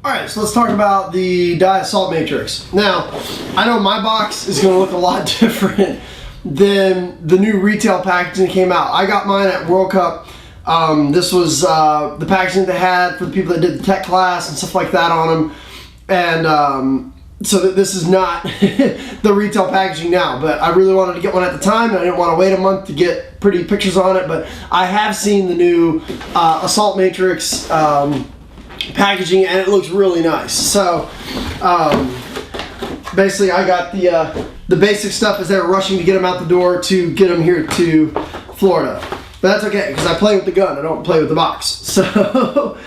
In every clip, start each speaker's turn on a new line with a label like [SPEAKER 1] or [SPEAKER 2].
[SPEAKER 1] Alright, so let's talk about the dye assault matrix. Now, I know my box is going to look a lot different than the new retail packaging that came out. I got mine at World Cup. This was the packaging they had for the people that did the tech class and stuff like that on them. And so that this is not the retail packaging now, but I really wanted to get one at the time, and I didn't want to wait a month to get pretty pictures on it. But I have seen the new assault matrix packaging, and it looks really nice. So basically I got the basic stuff as they were rushing to get them out the door to get them here to Florida. But that's okay, because I play with the gun, I don't play with the box. So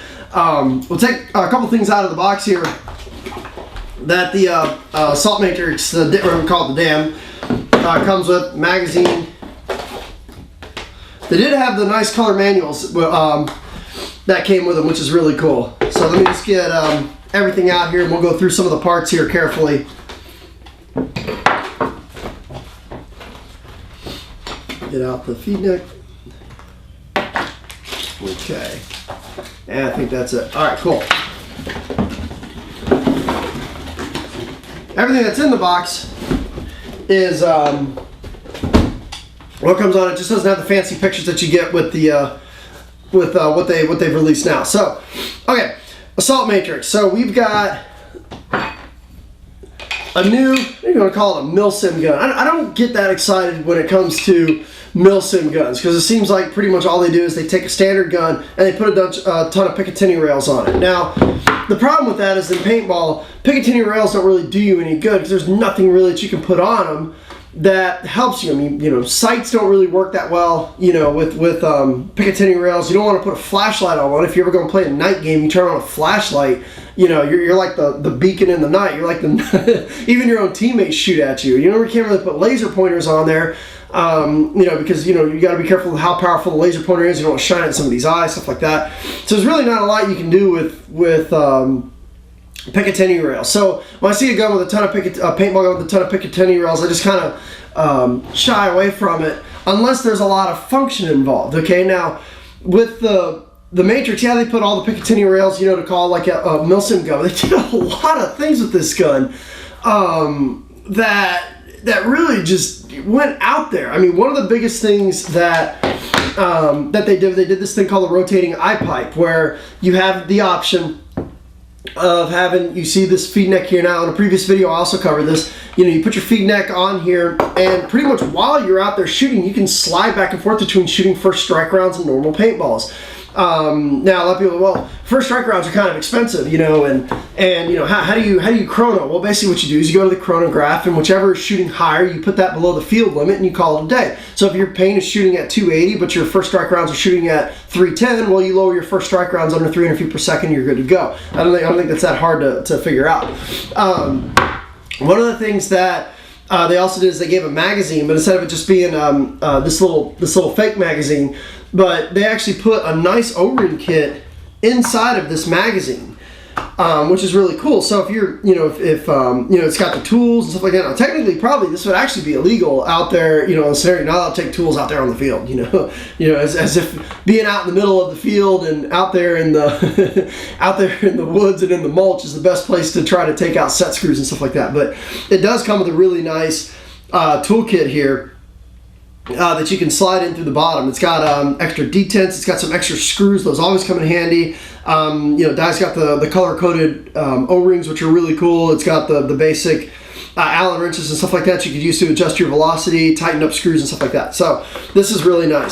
[SPEAKER 1] we'll take a couple things out of the box here that the assault matrix, we're going to call it the dam, comes with. Magazine. They did have the nice color manuals that came with them, which is really cool. So let me just get everything out here, and we'll go through some of the parts here carefully. Get out the feed neck. Okay. And I think that's it. Alright, cool. Everything that's in the box is what comes on it. Just doesn't have the fancy pictures that you get with the what they've released now. So, okay, assault matrix. So we've got a new, what are you going to call it, a milsim gun. I don't get that excited when it comes to milsim guns, because it seems like pretty much all they do is they take a standard gun and they put a ton of Picatinny rails on it. Now, the problem with that is in paintball, Picatinny rails don't really do you any good, because there's nothing really that you can put on them that helps you. I mean, sights don't really work that well, with Picatinny rails. You don't want to put a flashlight on one. If you're ever going to play a night game, you turn on a flashlight, you're like the beacon in the night. You're like even your own teammates shoot at you. You can't really put laser pointers on there, because you got to be careful with how powerful the laser pointer is. You don't want to shine it in somebody's eyes, stuff like that. So there's really not a lot you can do with Picatinny rails. So when I see a gun with a ton of paintball gun with a ton of Picatinny rails, I just kind of shy away from it unless there's a lot of function involved. Okay, now with the Matrix, yeah, they put all the Picatinny rails, to call like a milsim gun. They did a lot of things with this gun that really just went out there. I mean, one of the biggest things that they did this thing called a rotating eye pipe, where you have the option of having, you see this feed neck here now. In a previous video I also covered this. You put your feed neck on here, and pretty much while you're out there shooting, you can slide back and forth between shooting first strike rounds and normal paintballs. Now a lot of people, well, first strike rounds are kind of expensive, and how do you chrono? Well, basically what you do is you go to the chronograph, and whichever is shooting higher, you put that below the field limit and you call it a day. So if your paint is shooting at 280 but your first strike rounds are shooting at 310, well, you lower your first strike rounds under 300 feet per second, you're good to go. I don't think that's that hard to figure out. One of the things that they also did is they gave a magazine, but instead of it just being this little fake magazine, but they actually put a nice O-ring kit inside of this magazine, which is really cool. So if you're, if it's got the tools and stuff like that. Now, technically, probably this would actually be illegal out there, in the scenario. You're not allowed to take tools out there on the field, as if being out in the middle of the field and out there in the woods and in the mulch is the best place to try to take out set screws and stuff like that. But it does come with a really nice toolkit here. That you can slide in through the bottom. It's got extra detents. It's got some extra screws. Those always come in handy. Dye's got the color-coded O-rings, which are really cool. It's got the basic Allen wrenches and stuff like that you could use to adjust your velocity, tighten up screws and stuff like that. So this is really nice.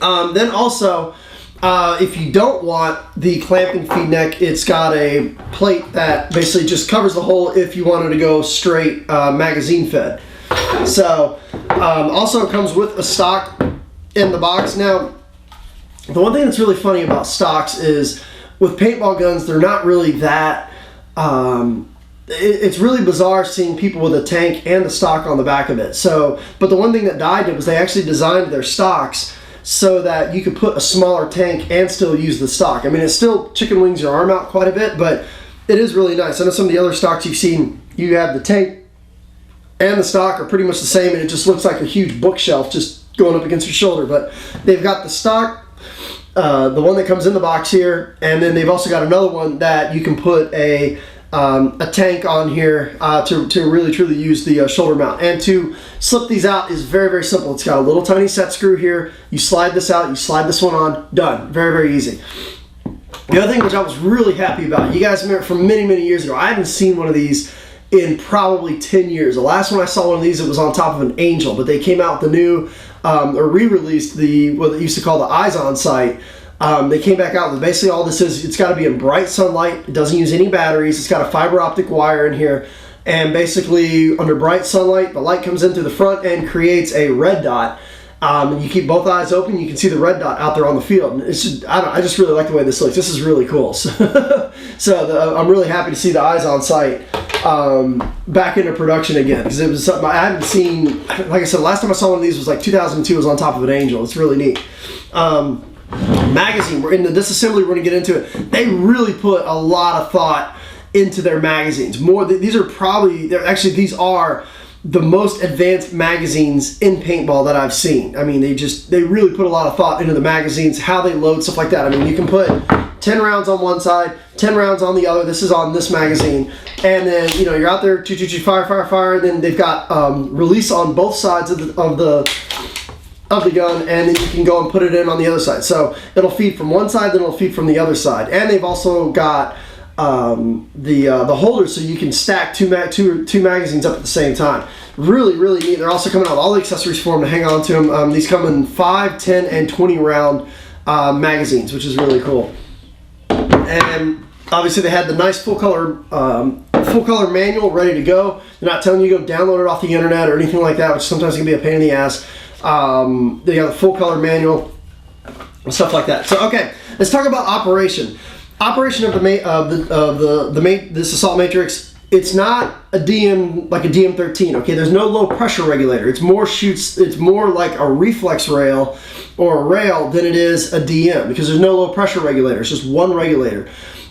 [SPEAKER 1] Then also, if you don't want the clamping feed neck, it's got a plate that basically just covers the hole if you wanted to go straight magazine fed. So also comes with a stock in the box. Now, the one thing that's really funny about stocks is with paintball guns, they're not really that it's really bizarre seeing people with a tank and the stock on the back of it. So, but the one thing that Dye did was they actually designed their stocks so that you could put a smaller tank and still use the stock. I mean, it still chicken wings your arm out quite a bit, but it is really nice. I know some of the other stocks you've seen, you have the tank and the stock are pretty much the same, and it just looks like a huge bookshelf just going up against your shoulder. But they've got the stock the one that comes in the box here, and then they've also got another one that you can put a tank on here to really truly use the shoulder mount. And to slip these out is very, very simple. It's got a little tiny set screw here. You slide this out, you slide this one on, done. Very, very easy. The other thing which I was really happy about, you guys remember from many, many years ago, I haven't seen one of these in probably 10 years. The last one I saw one of these, it was on top of an Angel, but they came out with the new, or re-released what they used to call the Eyes On sight. They came back out with basically all this is, it's got to be in bright sunlight. It doesn't use any batteries. It's got a fiber optic wire in here. And basically under bright sunlight, the light comes in through the front and creates a red dot. And you keep both eyes open, you can see the red dot out there on the field. And it's just, I just really like the way this looks. This is really cool. So I'm really happy to see the Eyes On sight back into production again, because it was something I haven't seen. Like I said, last time I saw one of these was like 2002. It was on top of an Angel. It's really neat. Magazine, we're in the disassembly, we're going to get into it. They really put a lot of thought into their magazines. These are the most advanced magazines in paintball that I've seen. I mean, they really put a lot of thought into the magazines, how they load, stuff like that. I mean, you can put 10 rounds on one side, 10 rounds on the other. This is on this magazine. And then, you're out there, fire, and then they've got release on both sides of the gun, and then you can go and put it in on the other side. So it'll feed from one side, then it'll feed from the other side. And they've also got the holder, so you can stack two magazines up at the same time. Really, really neat. They're also coming out with all the accessories for them to hang on to them. These come in 5, 10, and 20 round magazines, which is really cool. And obviously they had the nice full color manual ready to go. They're not telling you to go download it off the internet or anything like that, which sometimes can be a pain in the ass. They got a full color manual and stuff like that. So okay, let's talk about operation. Operation of this assault matrix. It's not a DM like a DM13. Okay, there's no low pressure regulator. It's more like a reflex rail or a rail than it is a DM, because there's no low pressure regulator. It's just one regulator.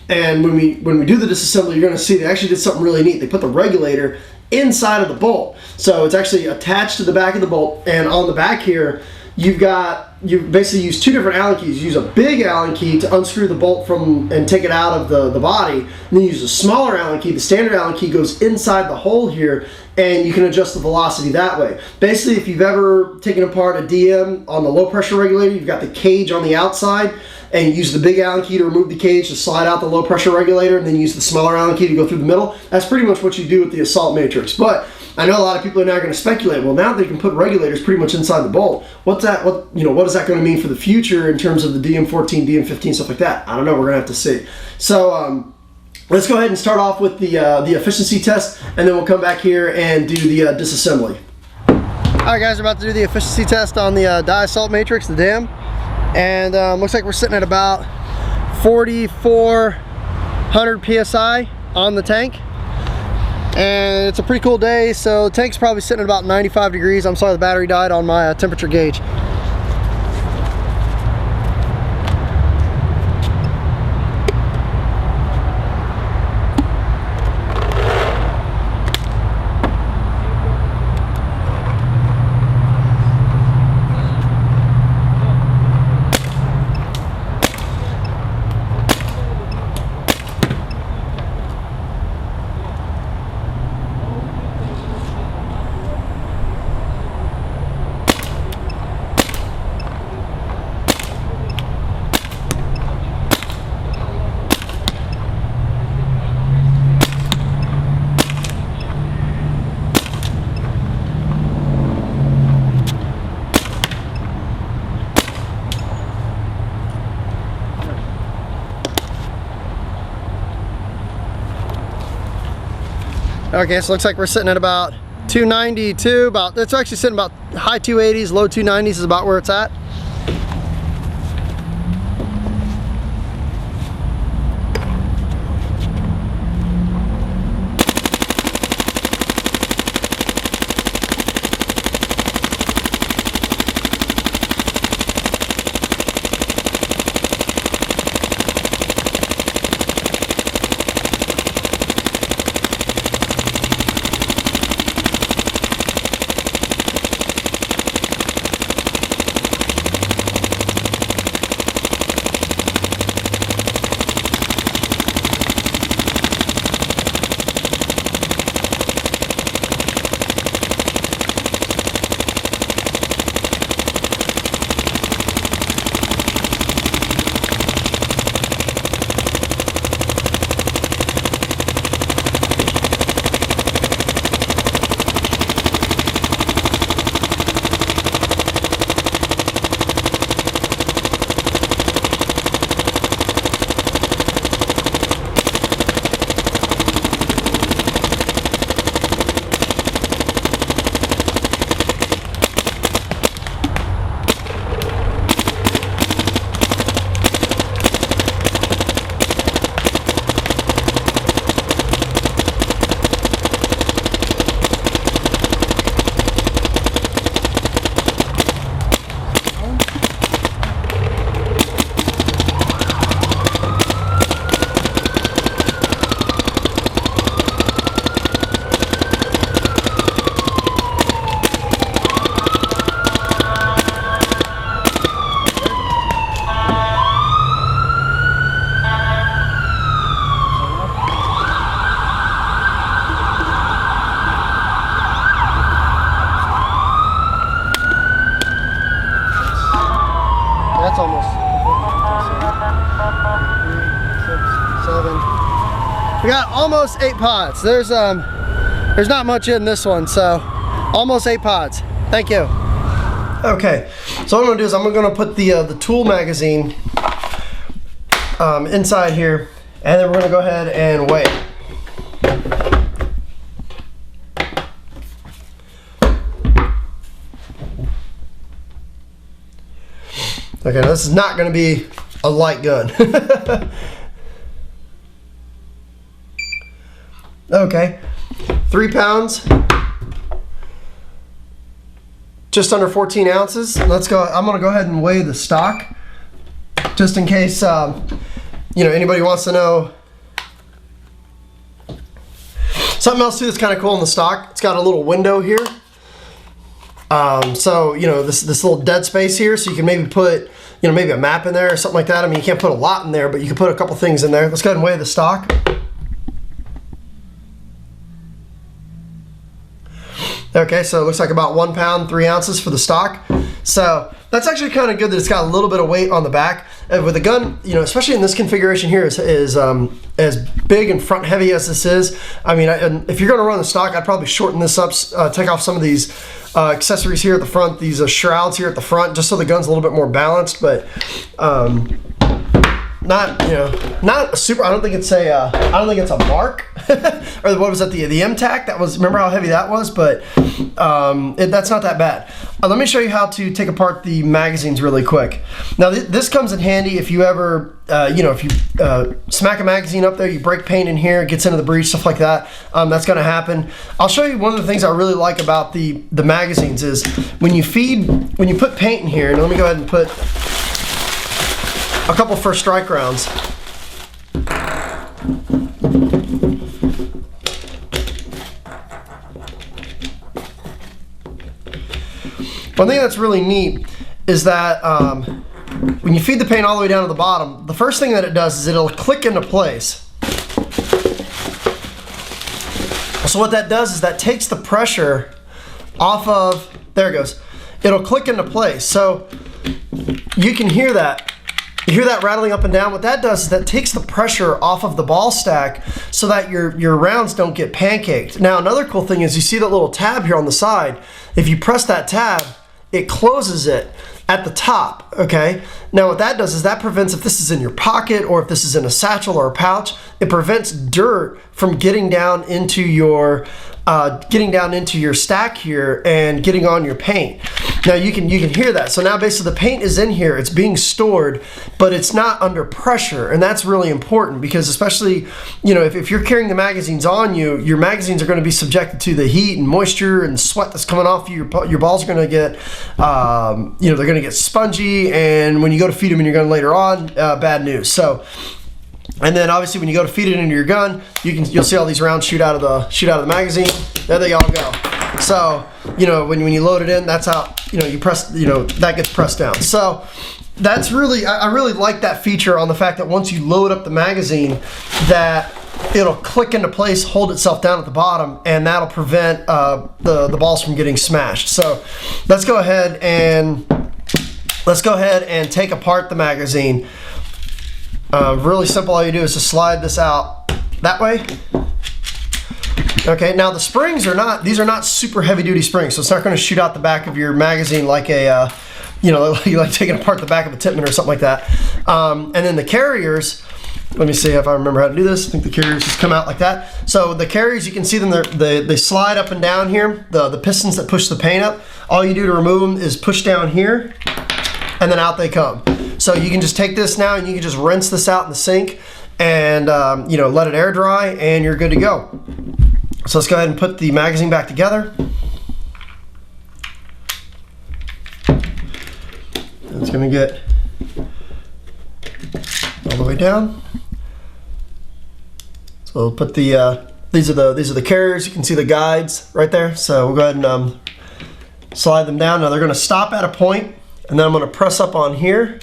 [SPEAKER 1] And when we do the disassembly, you're going to see they actually did something really neat. They put the regulator inside of the bolt, so it's actually attached to the back of the bolt. And on the back here, you basically use two different Allen keys. You use a big Allen key to unscrew the bolt and take it out of the body, and then you use a smaller Allen key. The standard Allen key goes inside the hole here, and you can adjust the velocity that way. Basically, if you've ever taken apart a DM on the low pressure regulator, you've got the cage on the outside, and you use the big Allen key to remove the cage to slide out the low pressure regulator, and then use the smaller Allen key to go through the middle. That's pretty much what you do with the assault matrix. But I know a lot of people are now going to speculate, well, now they can put regulators pretty much inside the bolt. What is that going to mean for the future in terms of the DM14, DM15, stuff like that? I don't know. We're going to have to see. So let's go ahead and start off with the efficiency test, and then we'll come back here and do the disassembly. All right, guys, we're about to do the efficiency test on the die assault matrix, the DAM. And looks like we're sitting at about 4,400 PSI on the tank. And it's a pretty cool day, so the tank's probably sitting at about 95 degrees. I'm sorry the battery died on my temperature gauge. Okay, so it looks like we're sitting at about 292, it's actually sitting about high 280s, low 290s is about where it's at. 7. We got almost 8 pods. There's not much in this one, so almost 8 pods. Thank you. Okay, so what I'm gonna do is I'm gonna put the tool magazine inside here, and then we're gonna go ahead and weigh it. Okay, now this is not gonna be a light gun. Okay, 3 pounds, just under 14 ounces. Let's go. I'm gonna go ahead and weigh the stock, just in case you know, anybody wants to know. Something else too that's kind of cool in the stock. It's got a little window here. So you know, this little dead space here, so you can maybe put, you know, maybe a map in there or something like that. I mean, you can't put a lot in there, but you can put a couple things in there. Let's go ahead and weigh the stock. Okay, so it looks like about 1 pound, 3 ounces for the stock. So that's actually kind of good that it's got a little bit of weight on the back. With the gun, you know, especially in this configuration here, is as big and front heavy as this is. I mean, if you're going to run the stock, I'd probably shorten this up, take off some of these accessories here at the front, these shrouds here at the front, just so the gun's a little bit more balanced. But not, you know, not a super. I don't think it's a Mark or what was that, the MTAC? That was, remember how heavy that was? But that's not that bad. Let me show you how to take apart the magazines really quick. Now this comes in handy if you ever, you know, if you smack a magazine up there, you break paint in here, it gets into the breech, stuff like that. That's going to happen. I'll show you one of the things I really like about the magazines is when you put paint in here. And let me go ahead and put a couple first strike rounds. One thing that's really neat is that when you feed the paint all the way down to the bottom, the first thing that it does is it'll click into place. So what that does is that takes the pressure off of, there it goes. It'll click into place. So you can hear that. You hear that rattling up and down. What that does is that takes the pressure off of the ball stack so that your rounds don't get pancaked. Now another cool thing is you see that little tab here on the side. If you press that tab, it closes it at the top, okay? Now what that does is that prevents, if this is in your pocket or if this is in a satchel or a pouch, it prevents dirt from getting down into your stack here and getting on your paint. Now you can hear that. So now basically the paint is in here, it's being stored, but it's not under pressure, and that's really important because especially, you know, if you're carrying the magazines on you, your magazines are going to be subjected to the heat and moisture and sweat that's coming off you. Your balls are going to get, you know, they're going to get spongy, and when you go to feed them in your gun later on, bad news. So. And then obviously when you go to feed it into your gun, you'll see all these rounds shoot out of the magazine. There they all go. So, you know, when you load it in, that's how, you know, you press, you know, that gets pressed down. So that's really, I really like that feature on the fact that once you load up the magazine, that it'll click into place, hold itself down at the bottom, and that'll prevent the balls from getting smashed. So let's go ahead and take apart the magazine. Really simple. All you do is just slide this out that way. Okay, now the springs are not super heavy duty springs, so it's not going to shoot out the back of your magazine like a, you know, like taking apart the back of a Tippmann or something like that. And then the carriers, let me see if I remember how to do this. I think the carriers just come out like that. So the carriers, you can see them, they slide up and down here, the pistons that push the paint up. All you do to remove them is push down here, and then out they come. So you can just take this now and you can just rinse this out in the sink and you know, let it air dry and you're good to go. So let's go ahead and put the magazine back together. It's going to get all the way down. So we'll put the these are the carriers. You can see the guides right there. So we'll go ahead and slide them down. Now they're going to stop at a point, and then I'm going to press up on here,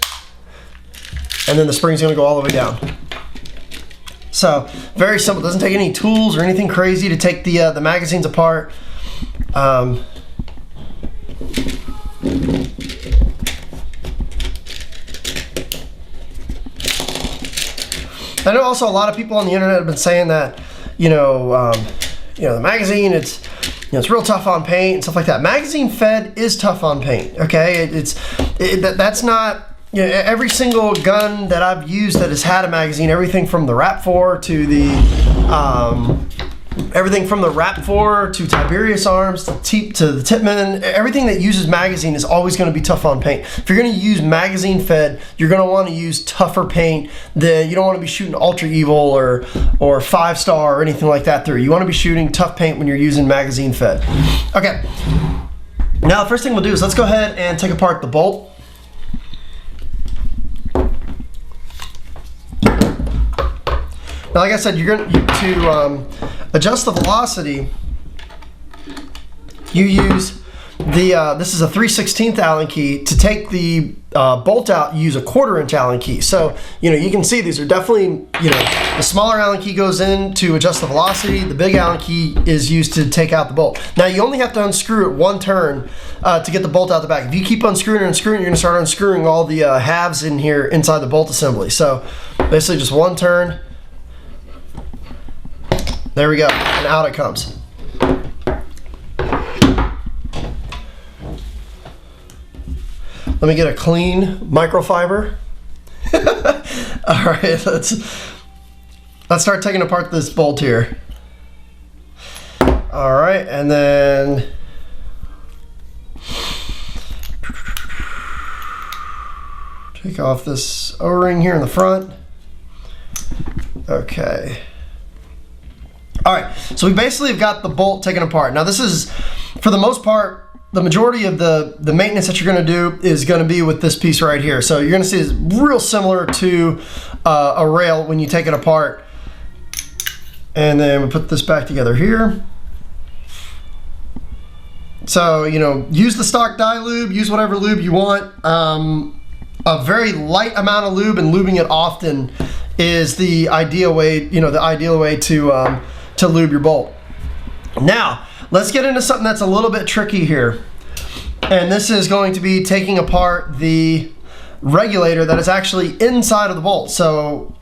[SPEAKER 1] and then the spring's going to go all the way down. So very simple. It doesn't take any tools or anything crazy to take the magazines apart. I know also a lot of people on the internet have been saying that, the magazine, it's real tough on paint and stuff like that. Magazine fed is tough on paint. Okay, that's not, every single gun that I've used that has had a magazine, everything from the RAP4 to the Tiberius arms to the Tippmann, everything that uses magazine is always going to be tough on paint. If you're going to use magazine fed, you're going to want to use tougher paint. You don't want to be shooting Ultra Evil or 5-star or anything like that through. You want to be shooting tough paint when you're using magazine fed. Okay, now the first thing we'll do is let's go ahead and take apart the bolt. Now, like I said, you're going to adjust the velocity. You use this is a 3/16 Allen key. To take the bolt out, you use a 1/4" Allen key. So you can see these are definitely the smaller Allen key goes in to adjust the velocity. The big Allen key is used to take out the bolt. Now you only have to unscrew it 1 turn to get the bolt out the back. If you keep unscrewing and unscrewing, you're going to start unscrewing all the halves in here inside the bolt assembly. So basically just 1 turn. There we go, and out it comes. Let me get a clean microfiber. All right, let's start taking apart this bolt here. All right, and then take off this O-ring here in the front. Okay. All right, so we basically have got the bolt taken apart. Now this is, for the most part, the majority of the maintenance that you're going to do is going to be with this piece right here. So you're going to see it's real similar to a rail when you take it apart. And then we put this back together here. So, use the stock dye lube, use whatever lube you want. A very light amount of lube and lubing it often is the ideal way, to lube your bolt. Now, let's get into something that's a little bit tricky here. And this is going to be taking apart the regulator that is actually inside of the bolt. So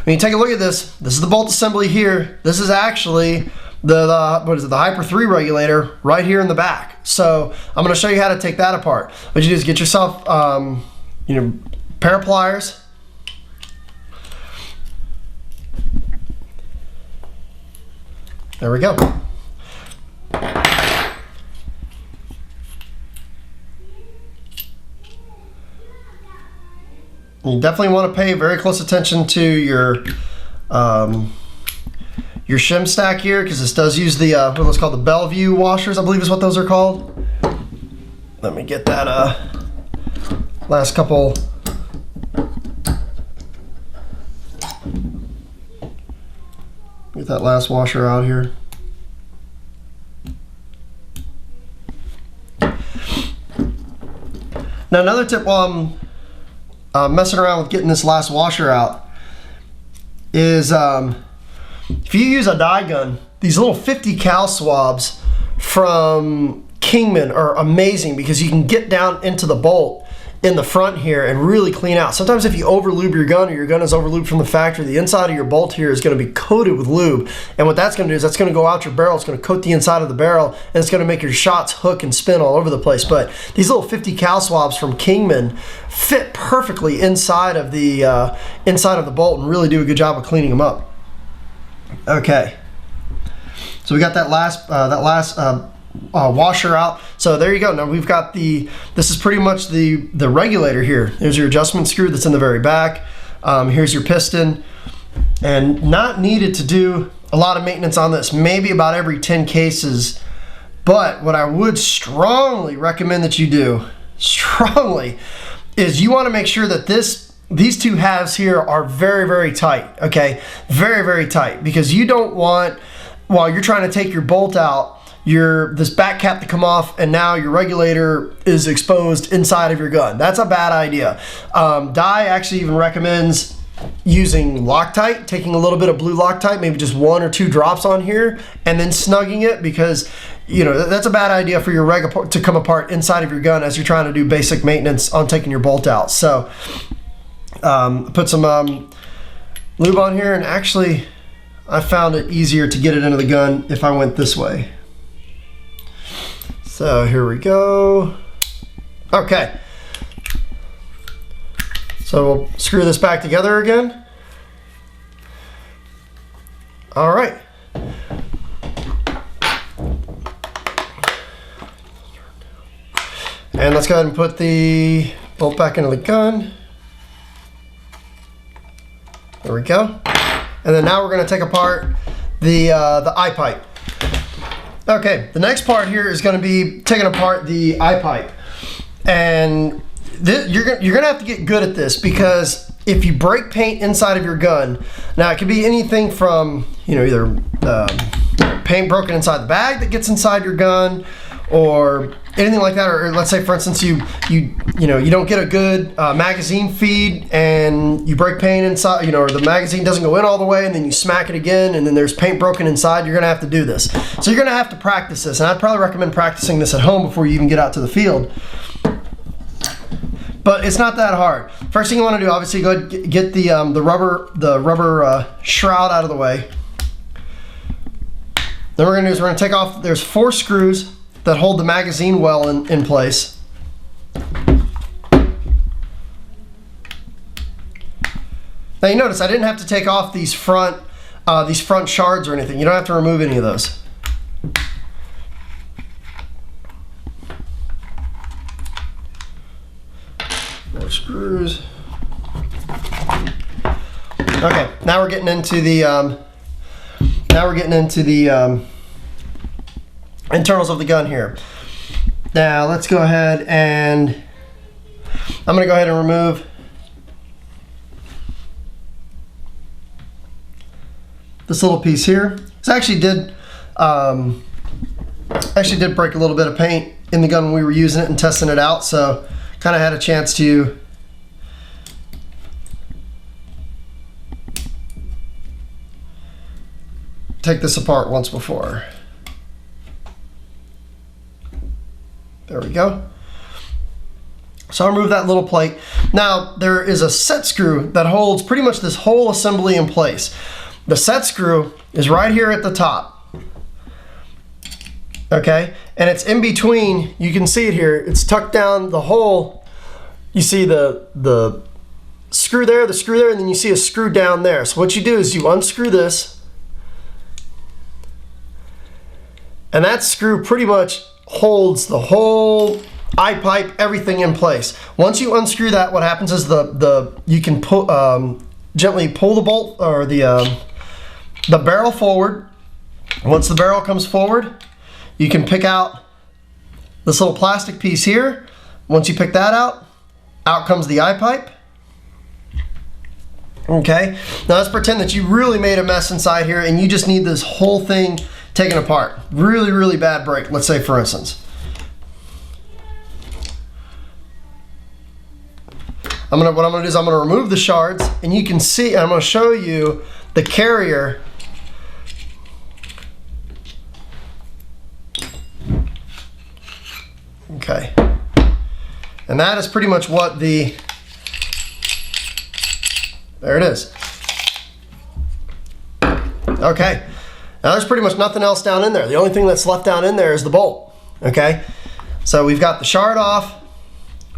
[SPEAKER 1] when you take a look at this is the bolt assembly here. This is actually the Hyper 3 regulator right here in the back. So I'm going to show you how to take that apart. What you do is get yourself pair of pliers. There we go. You definitely want to pay very close attention to your shim stack here, because this does use the what's called the Bellevue washers, I believe is what those are called. Let me get that last couple. Get that last washer out here. Now another tip while I'm messing around with getting this last washer out is if you use a dye gun, these little 50 cal swabs from Kingman are amazing because you can get down into the bolt in the front here and really clean out. Sometimes if you over lube your gun, or your gun is over lubed from the factory, the inside of your bolt here is going to be coated with lube, and what that's going to do is that's going to go out your barrel. It's going to coat the inside of the barrel, and it's going to make your shots hook and spin all over the place. But these little 50 cal swabs from Kingman fit perfectly inside of the bolt and really do a good job of cleaning them up. Okay, so we got that last washer out. So there you go. Now we've got this is pretty much the regulator here. There's your adjustment screw that's in the very back. Here's your piston, and not needed to do a lot of maintenance on this, maybe about every 10 cases. But what I would strongly recommend that you do, is you want to make sure that these two halves here are very, very tight. Okay, very, very tight, because you don't want, while you're trying to take your bolt out, this back cap to come off, and now your regulator is exposed inside of your gun. That's a bad idea. Dye actually even recommends using Loctite, taking a little bit of blue Loctite, maybe just 1 or 2 drops on here, and then snugging it, because that's a bad idea for your reg to come apart inside of your gun as you're trying to do basic maintenance on taking your bolt out. So put some lube on here, and actually I found it easier to get it into the gun if I went this way. So here we go. Okay. So we'll screw this back together again. All right. And let's go ahead and put the bolt back into the gun. There we go. And then now we're going to take apart the eye pipe. Okay, the next part here is going to be taking apart the eye pipe. And you're going to have to get good at this, because if you break paint inside of your gun, now it could be anything from, you know, either paint broken inside the bag that gets inside your gun, or anything like that. Or let's say, for instance, you don't get a good magazine feed, and you break paint inside, you know, or the magazine doesn't go in all the way, and then you smack it again, and then there's paint broken inside. You're gonna have to do this. So you're gonna have to practice this, and I'd probably recommend practicing this at home before you even get out to the field. But it's not that hard. First thing you want to do, obviously, go ahead and get the rubber shroud out of the way. Then we're gonna take off. There's 4 screws that hold the magazine well in place. Now you notice I didn't have to take off these front shards or anything. You don't have to remove any of those. More screws. Okay, now we're getting into the internals of the gun here. Now let's go ahead and I'm going to go ahead and remove this little piece here. This actually did break a little bit of paint in the gun when we were using it and testing it out, so kind of had a chance to take this apart once before. There we go. So I'll remove that little plate. Now there is a set screw that holds pretty much this whole assembly in place. The set screw is right here at the top. Okay, and it's in between. You can see it here. It's tucked down the hole. You see the screw there, and then you see a screw down there. So what you do is you unscrew this, and that screw pretty much holds the whole eye pipe, everything in place. Once you unscrew that, what happens is you can gently pull the bolt or the barrel forward. Once the barrel comes forward, you can pick out this little plastic piece here. Once you pick that out comes the eye pipe. Okay, now let's pretend that you really made a mess inside here and you just need this whole thing taken apart. Really, really bad break, let's say, for instance. What I'm gonna do is I'm gonna remove the shards, and you can see, and I'm gonna show you the carrier. Okay. And that is pretty much what there it is. Okay. Now there's pretty much nothing else down in there. The only thing that's left down in there is the bolt. Okay, so we've got the shard off.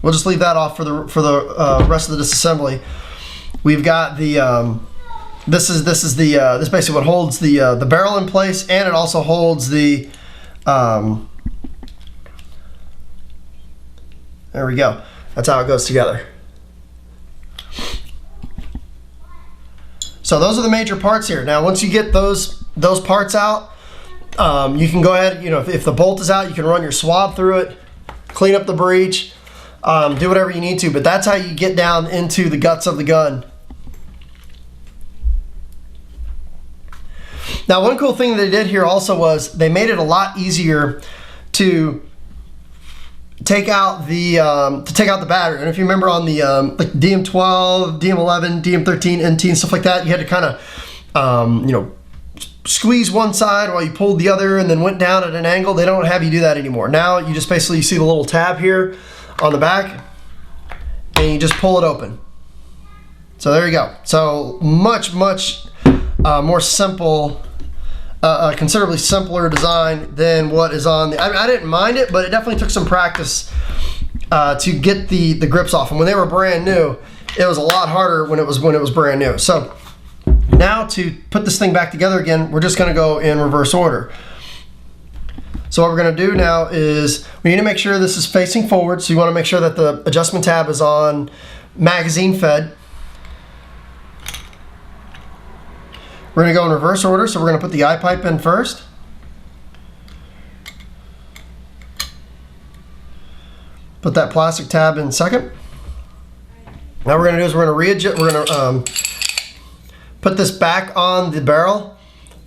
[SPEAKER 1] We'll just leave that off for the rest of the disassembly. We've got the this is basically what holds the barrel in place, and it also holds the there we go. That's how it goes together. So those are the major parts here. Now once you get those parts out, you can go ahead, you know, if the bolt is out, you can run your swab through it, clean up the breech, do whatever you need to, but that's how you get down into the guts of the gun. Now one cool thing they did here also was they made it a lot easier to take out the battery. And if you remember on the like DM12, DM11, DM13, NT and stuff like that, you had to kind of you know, squeeze one side while you pulled the other and then went down at an angle. They don't have you do that anymore. Now you just basically, you see the little tab here on the back, and you just pull it open. So there you go. So much more simple, considerably simpler design than what is on the. I didn't mind it, but it definitely took some practice to get the grips off. And when they were brand new, it was a lot harder when it was brand new. So now to put this thing back together again, we're just going to go in reverse order. So what we're going to do now is we need to make sure this is facing forward. So you want to make sure that the adjustment tab is on magazine fed. We're going to go in reverse order. So we're going to put the eye pipe in first. Put that plastic tab in second. Now what we're going to do is we're going to readjust. We're going to put this back on the barrel.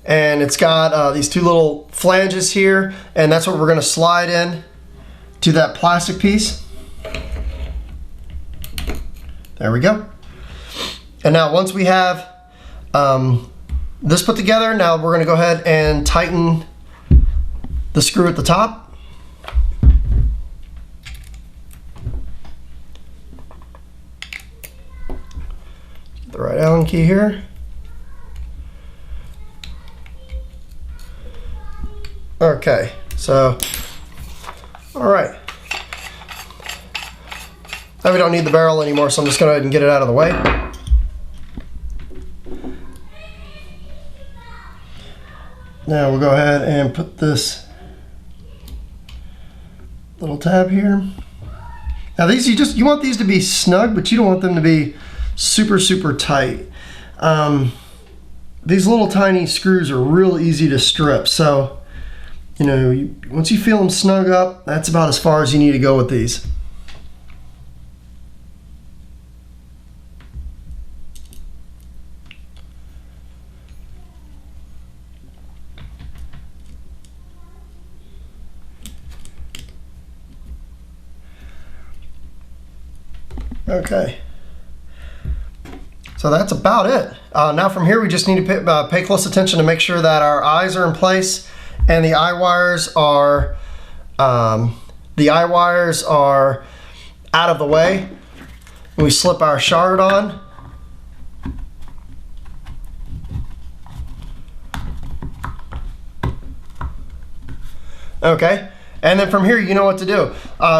[SPEAKER 1] And it's got these two little flanges here, and that's what we're going to slide in to that plastic piece. There we go. And now once we have this put together, now we're going to go ahead and tighten the screw at the top. Get the right Allen key here. Okay, so, all right. Now we don't need the barrel anymore, so I'm just going to go ahead and get it out of the way. Now we'll go ahead and put this little tab here. Now these, you want these to be snug, but you don't want them to be super tight. These little tiny screws are real easy to strip, so you know, once you feel them snug up, that's about as far as you need to go with these. Okay. So that's about it. Now from here we just need to pay close attention to make sure that our eyes are in place. And the eye wires are out of the way. We slip our shard on. Okay, and then from here you know what to do.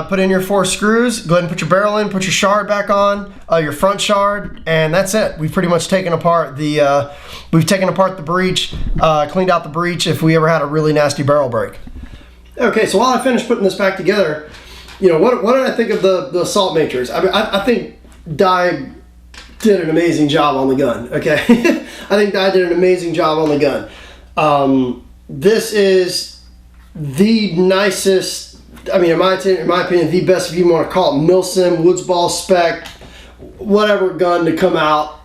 [SPEAKER 1] Put in your 4 screws, go ahead and put your barrel in, put your shard back on, your front shard, and that's it. We've pretty much taken apart the breech, cleaned out the breech if we ever had a really nasty barrel break. Okay, so while I finish putting this back together, you know, what did I think of the assault matrix? I mean, I think Dye did an amazing job on the gun. Okay, I think Dye did an amazing job on the gun. This is the nicest, I mean, in my opinion, the best, if you want to call it Milsim, Woods Ball spec, whatever gun to come out,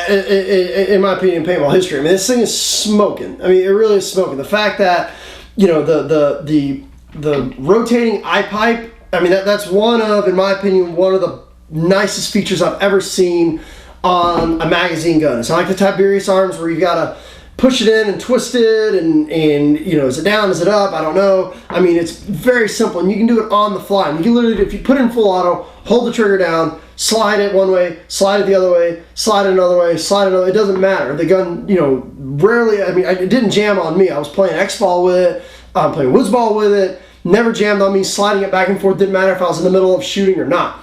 [SPEAKER 1] in my opinion, in paintball history. I mean, this thing is smoking. I mean, it really is smoking. The fact that, you know, the rotating eye pipe, I mean, that's one of, in my opinion, one of the nicest features I've ever seen on a magazine gun. It's not like the Tiberius arms where you gotta push it in and twist it and you know, is it down, is it up, I don't know. I mean, it's very simple and you can do it on the fly. And you can literally, if you put it in full auto, hold the trigger down, slide it one way, slide it the other way, slide it another way, slide it another way. It doesn't matter. The gun, you know, rarely, I mean, it didn't jam on me. I was playing X-ball with it, playing Woods Ball with it, never jammed on me. Sliding it back and forth didn't matter if I was in the middle of shooting or not.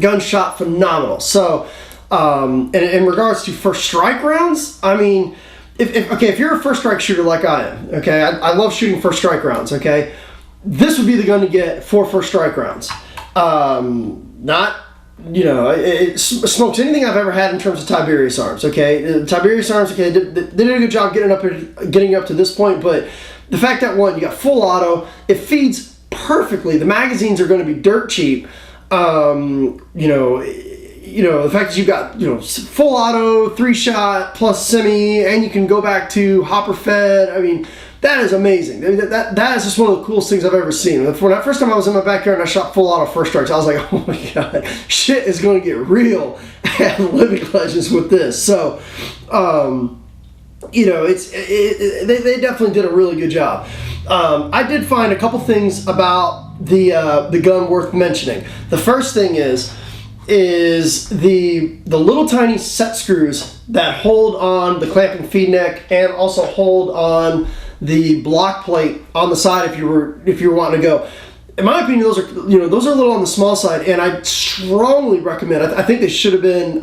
[SPEAKER 1] Gun shot phenomenal. So, and in regards to first strike rounds, I mean, if you're a first strike shooter like I am, okay, I love shooting first strike rounds, okay, this would be the gun to get for first strike rounds. Not, you know, it smokes anything I've ever had in terms of Tiberius arms, okay. The Tiberius arms, okay, they did a good job getting up to this point, but the fact that, one, you got full auto, it feeds perfectly. The magazines are going to be dirt cheap. You know, the fact that you've got, you know, full auto, 3-shot plus semi, and you can go back to hopper fed. I mean, that is amazing. I mean, that is just one of the coolest things I've ever seen. When that first time I was in my backyard and I shot full auto first strikes, I was like, oh my god, shit is going to get real at Living Legends with this. So, you know, they definitely did a really good job. I did find a couple things about the gun worth mentioning. The first thing is, is the little tiny set screws that hold on the clamping feed neck and also hold on the block plate on the side if you were wanting to go. In my opinion, those are a little on the small side, and I strongly recommend. I think they should have been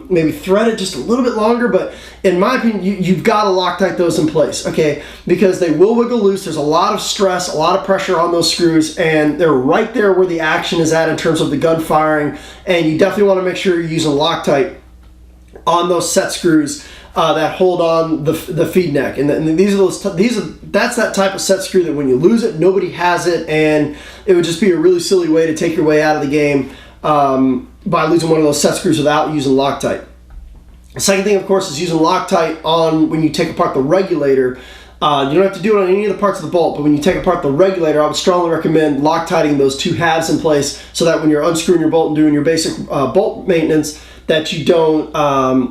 [SPEAKER 1] maybe threaded just a little bit longer, but in my opinion, you've got to Loctite those in place, okay? Because they will wiggle loose. There's a lot of stress, a lot of pressure on those screws, and they're right there where the action is at in terms of the gun firing. And you definitely want to make sure you're using Loctite on those set screws that hold on the feed neck, and that's that type of set screw that when you lose it, nobody has it, and it would just be a really silly way to take your way out of the game by losing one of those set screws without using Loctite. The second thing, of course, is using Loctite on when you take apart the regulator. You don't have to do it on any of the parts of the bolt, but when you take apart the regulator, I would strongly recommend Loctiting those two halves in place so that when you're unscrewing your bolt and doing your basic bolt maintenance, that you don't,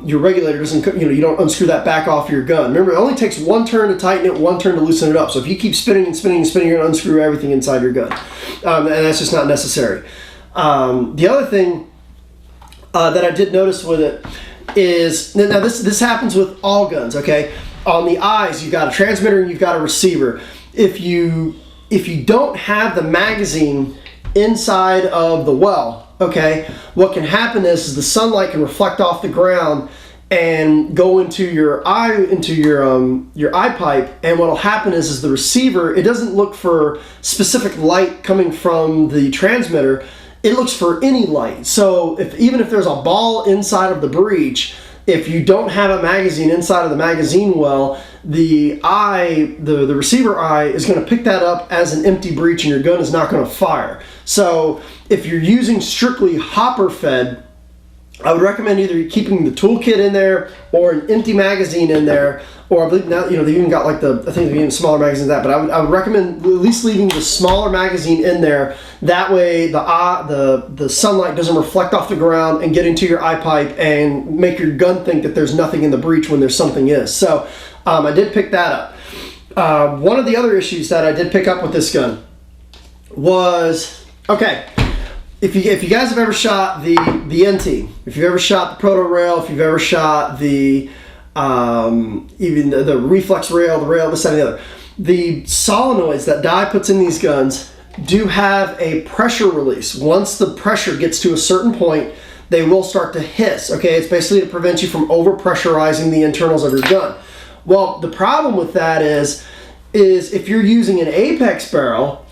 [SPEAKER 1] your regulator doesn't, you don't unscrew that back off your gun. Remember, it only takes one turn to tighten it, one turn to loosen it up. So if you keep spinning and spinning and spinning, you're going to unscrew everything inside your gun. And that's just not necessary. The other thing that I did notice with it is, now this happens with all guns, okay? On the eyes, you've got a transmitter and you've got a receiver. If you don't have the magazine inside of the well, okay, what can happen is the sunlight can reflect off the ground and go into your eye pipe, and what'll happen is the receiver, it doesn't look for specific light coming from the transmitter, it looks for any light. So even if there's a ball inside of the breech, if you don't have a magazine inside of the magazine well, the receiver eye is going to pick that up as an empty breech, and your gun is not going to fire. So if you're using strictly hopper fed, I would recommend either keeping the toolkit in there or an empty magazine in there, or I believe now they've even got I think they've even smaller magazines than that, but I would recommend at least leaving the smaller magazine in there. That way the sunlight doesn't reflect off the ground and get into your eye pipe and make your gun think that there's nothing in the breech when there's something is. So I did pick that up. One of the other issues that I did pick up with this gun was, okay, if you guys have ever shot the NT, if you've ever shot the proto rail, if you've ever shot the even the reflex rail, the rail, this, that, and the other, the solenoids that Dye puts in these guns do have a pressure release. Once the pressure gets to a certain point, they will start to hiss. Okay, it's basically to prevent you from over pressurizing the internals of your gun. Well, the problem with that is if you're using an apex barrel,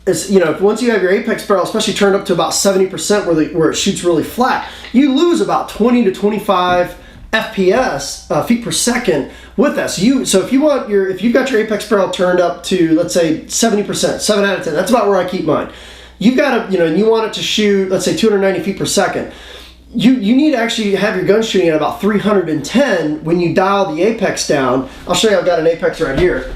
[SPEAKER 1] is, once you have your apex barrel, especially turned up to about 70% where it shoots really flat, you lose about 20 to 25 FPS, feet per second, with that. So if you've got your apex barrel turned up to, let's say 70%, 7 out of 10, that's about where I keep mine. You've got to, and you want it to shoot, let's say 290 feet per second. You need to actually have your gun shooting at about 310 when you dial the apex down. I'll show you, I've got an apex right here.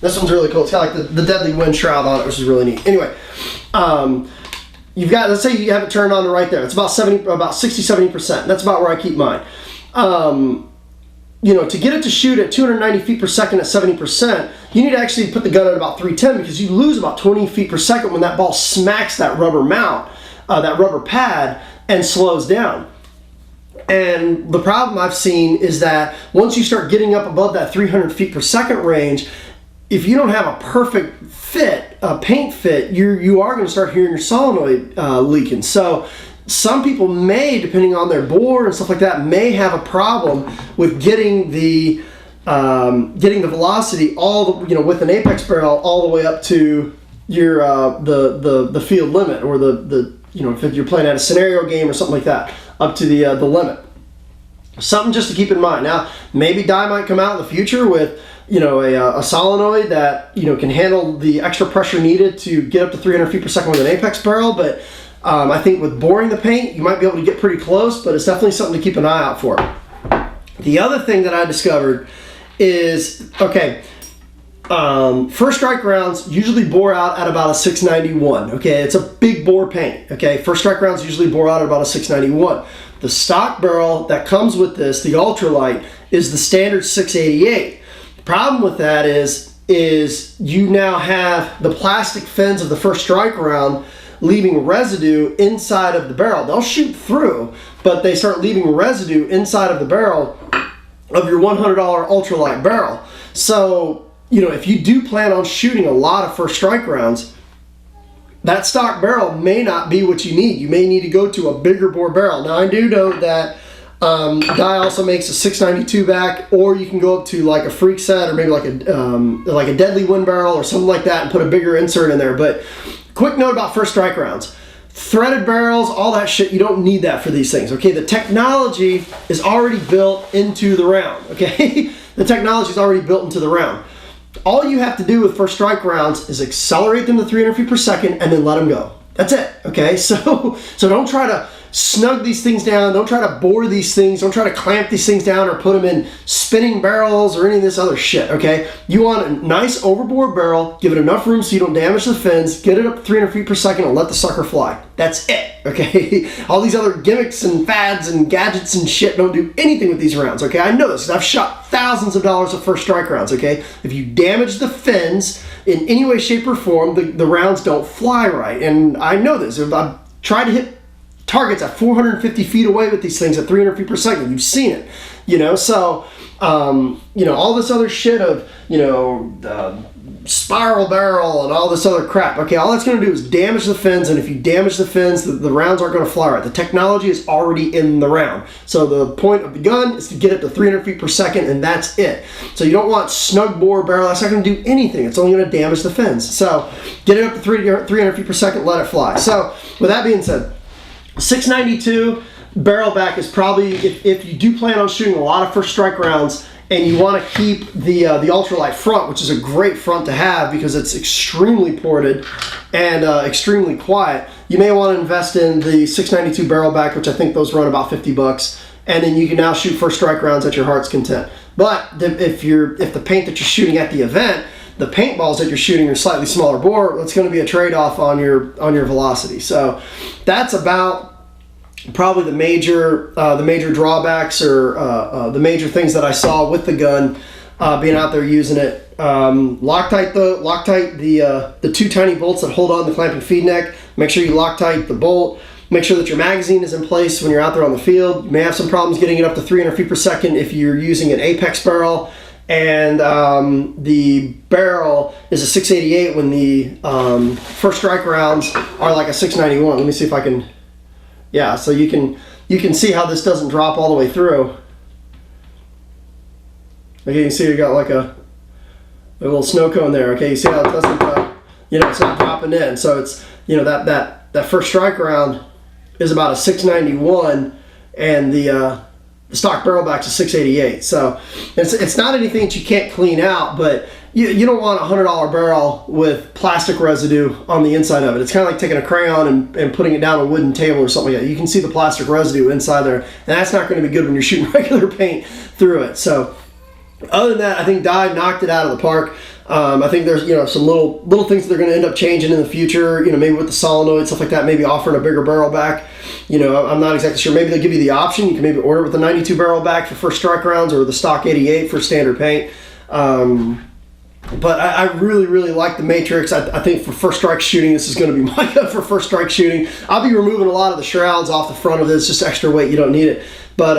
[SPEAKER 1] This one's really cool. It's got like the deadly wind shroud on it, which is really neat. Anyway, you've got, let's say you have it turned on to right there. It's about 60-70%. That's about where I keep mine. To get it to shoot at 290 feet per second at 70%, you need to actually put the gun at about 310, because you lose about 20 feet per second when that ball smacks that rubber mount, that rubber pad, and slows down. And the problem I've seen is that once you start getting up above that 300 feet per second range, if you don't have a perfect fit, a paint fit, you are going to start hearing your solenoid leaking. So some people may, depending on their bore and stuff like that, may have a problem with getting the velocity with an apex barrel all the way up to your the field limit, or if you're playing at a scenario game or something like that, up to the limit. Something just to keep in mind. Now, maybe Dye might come out in the future with a solenoid that can handle the extra pressure needed to get up to 300 feet per second with an apex barrel, but I think with boring the paint, you might be able to get pretty close, but it's definitely something to keep an eye out for. The other thing that I discovered is, first strike rounds usually bore out at about a 691. Okay, it's a big bore paint. Okay, first strike rounds usually bore out at about a 691. The stock barrel that comes with this, the ultralight, is the standard 688. The problem with that is is you now have the plastic fins of the first strike round leaving residue inside of the barrel. They'll shoot through, but they start leaving residue inside of the barrel of your $100 ultralight barrel. So, if you do plan on shooting a lot of first strike rounds, that stock barrel may not be what you need. You may need to go to a bigger bore barrel. Now, I do know that Dye also makes a 692 back, or you can go up to like a freak set, or maybe like a deadly wind barrel or something like that, and put a bigger insert in there. But quick note about first strike rounds. Threaded barrels, all that shit, you don't need that for these things, okay? The technology is already built into the round, okay? The technology is already built into the round. All you have to do with first strike rounds is accelerate them to 300 feet per second and then let them go. That's it, okay? So don't try to snug these things down. Don't try to bore these things. Don't try to clamp these things down or put them in spinning barrels or any of this other shit, okay? You want a nice overbore barrel, give it enough room so you don't damage the fins, get it up to 300 feet per second and let the sucker fly. That's it, okay? All these other gimmicks and fads and gadgets and shit don't do anything with these rounds, okay? I know this because I've shot thousands of dollars of first strike rounds, okay? If you damage the fins in any way, shape, or form, the rounds don't fly right. And I know this. If I've tried to hit targets at 450 feet away with these things at 300 feet per second, you've seen it, so all this other shit of spiral barrel and all this other crap, okay, all that's going to do is damage the fins, and if you damage the fins, the rounds aren't going to fly right. The technology is already in the round, so the point of the gun is to get it to 300 feet per second, and that's it. So you don't want snug bore barrel. That's not going to do anything. It's only going to damage the fins. So get it up to 300 feet per second, let it fly. So with that being said, 692 barrel back is probably, if you do plan on shooting a lot of first strike rounds and you want to keep the ultralight front, which is a great front to have because it's extremely ported and extremely quiet, you may want to invest in the 692 barrel back, which I think those run about $50, and then you can now shoot first strike rounds at your heart's content. But if the paint that you're shooting at the event, the paintballs that you're shooting are slightly smaller bore, it's going to be a trade-off on your velocity. So that's about probably the major drawbacks or the major things that I saw with the gun being out there using it. Loctite the two tiny bolts that hold on the clamping feed neck. Make sure you Loctite the bolt. Make sure that your magazine is in place when you're out there on the field. You may have some problems getting it up to 300 feet per second if you're using an Apex barrel. And the barrel is a 688 when the first strike rounds are like a 691. Let me see if I can. Yeah, so you can see how this doesn't drop all the way through. Okay, you can see you got like a little snow cone there. Okay, you see how it doesn't, it's not dropping in. So it's, that first strike round is about a 691, and the stock barrel back's a 688. So it's not anything that you can't clean out, but you don't want a $100 barrel with plastic residue on the inside of it. It's kind of like taking a crayon and putting it down a wooden table or something like that. You can see the plastic residue inside there, and that's not going to be good when you're shooting regular paint through it. So other than that, I think Dye knocked it out of the park. I think there's some little things that they're going to end up changing in the future. Maybe with the solenoid, stuff like that. Maybe offering a bigger barrel back. I'm not exactly sure. Maybe they'll give you the option. You can maybe order it with the 92 barrel back for first strike rounds, or the stock 88 for standard paint. But I really, really like the Matrix. I think for first strike shooting, this is going to be my gun for first strike shooting. I'll be removing a lot of the shrouds off the front of this, just extra weight. You don't need it. But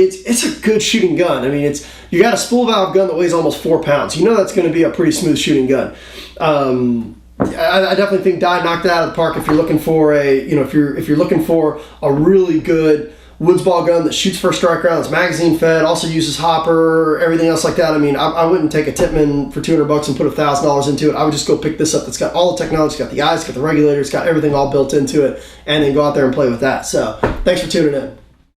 [SPEAKER 1] it's a good shooting gun. I mean, you got a spool valve gun that weighs almost 4 pounds. That's going to be a pretty smooth shooting gun. I definitely think Dye knocked it out of the park if you're looking for if you're looking for a really good woods ball gun that shoots first strike round, it's magazine fed, also uses hopper, everything else like that. I mean, I wouldn't take a Tippmann for $200 and put $1,000 into it. I would just go pick this up. It's got all the technology, it's got the eyes, it's got the regulator, it's got everything all built into it, and then go out there and play with that. So thanks for tuning in.